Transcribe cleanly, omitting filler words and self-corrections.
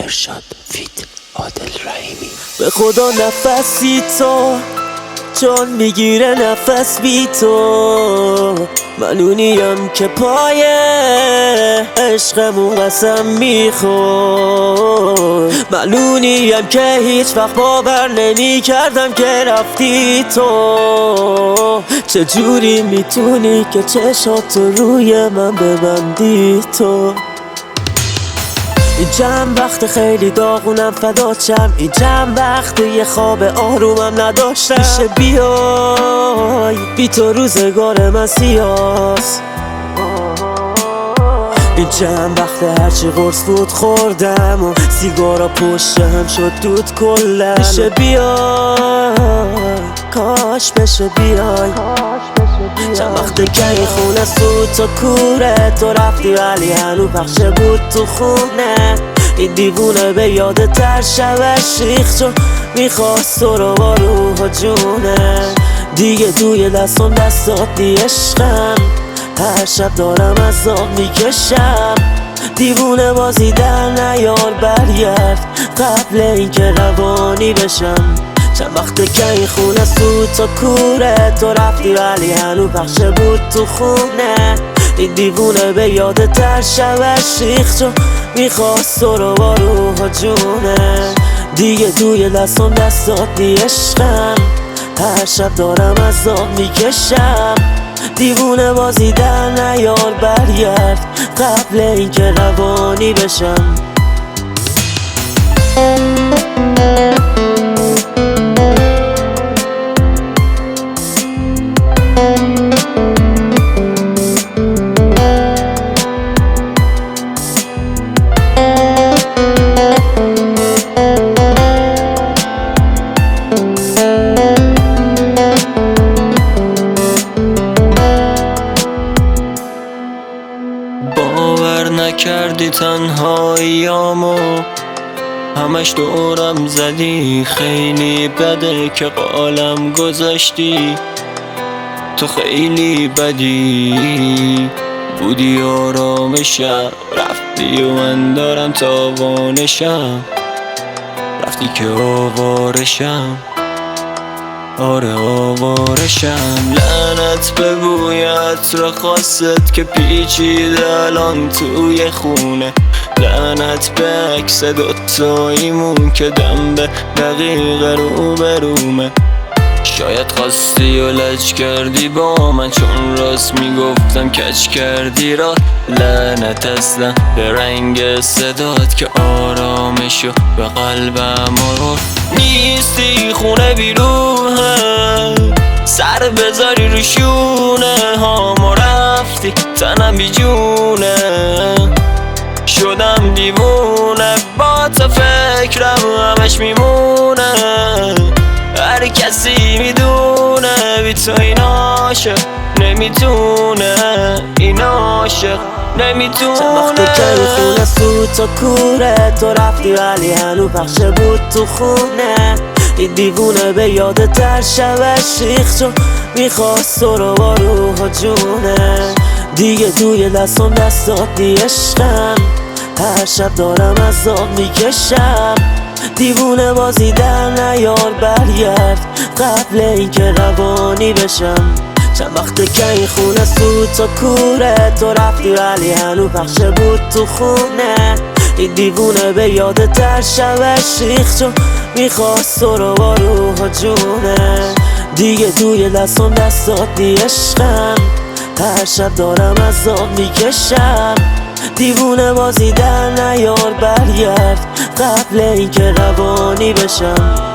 ارشاد فیت عادل رحیمی. به خدا نفسی تو جان میگیره نفس بی تو، من اونیم که پای عشقمون قسم میخور، من اونیم که هیچ وقت باور نمی کردم که رفتی تو. چجوری میتونی که چشاتو روی من ببندی تو؟ این جمع وقت خیلی داغونم فداچم، این جمع وقت یه خواب آرومم نداشتم. میشه بیای بی تو روزگار من سیاست. این جمع وقت هرچی قرص بود خوردم و سیگارا پشت هم شد دود کلن. میشه بیای کاش بشه بیای، چند وقته که این خونه سود تا کوره تو رفتی ولی هنو پخشه بود تو خونه. این دیوونه به یاد تر شبش ریخت چون میخواست تو رو با روح و جونه. دیگه توی دستم دستات دی عشقم، هر شب دارم عذاب میکشم. دیوونه بازی در نیار برگرد قبل اینکه روانی بشم. چند وقته که این خونه سود تا کوره تو رفتی ولی هنو پخشه بود تو خونه. این دیوونه به یاد تر شبش ریخت چون میخواست تو رو با روح و جونه. دیگه توی دستم دستات دی عشقم، هر شب دارم عذاب میکشم. دیوونه بازی در نیار برگرد قبل اینکه روانی بشم. باور نکردی تنهاییامو همش دورم زدی، خیلی بده که قالم گذاشتی. تو خیلی بدی بودی آرامشم، رفتی و من دارم تاوانشم. رفتی که آوارشم، آره آوارشم. لعنت به بوی عطر خاصت که پیچیده الان توی خونه. لعنت به عکس دوتاییمون که دم به دقیقه رو به رومه. شاید خواستی و لج کردی با من چون راست میگفتم کج کردی را. لعنت اصلا به رنگ صدات که آرامشو به قلبم آورد. نیستی خونه بیروحه سر بذاری رو شونه هام و رفتی تنم بی جونه. شدم دیوونه با تو فکرم همش میمونه. هر کسی میدونه بی تو این عاشق نمیتونه، این عاشق نمیتونه. چند وقته که این خونه سود تا کوره تو رفتی ولی هنو پخشه بود تو خونه. این دیوونه به یاد تر شبش ریخت چون میخواست تو رو با روح و جونه. دیگه توی دستم دستات دی عشقم، هر شب دارم عذاب میکشم. دیوونه بازی در نیار برگرد قبل اینکه روانی بشم. چند وقته که این خونه سود تا کوره تو رفتی ولی هنو پخشه بود تو خونه. این دیوونه به یاد تر شبش ریخت چون میخواست تو رو با روح و جونه. دیگه توی دستم دستات دی عشقم، هر شب دارم عذاب میکشم. دیوونه بازی در نیار برگرد قبل اینکه روانی بشم.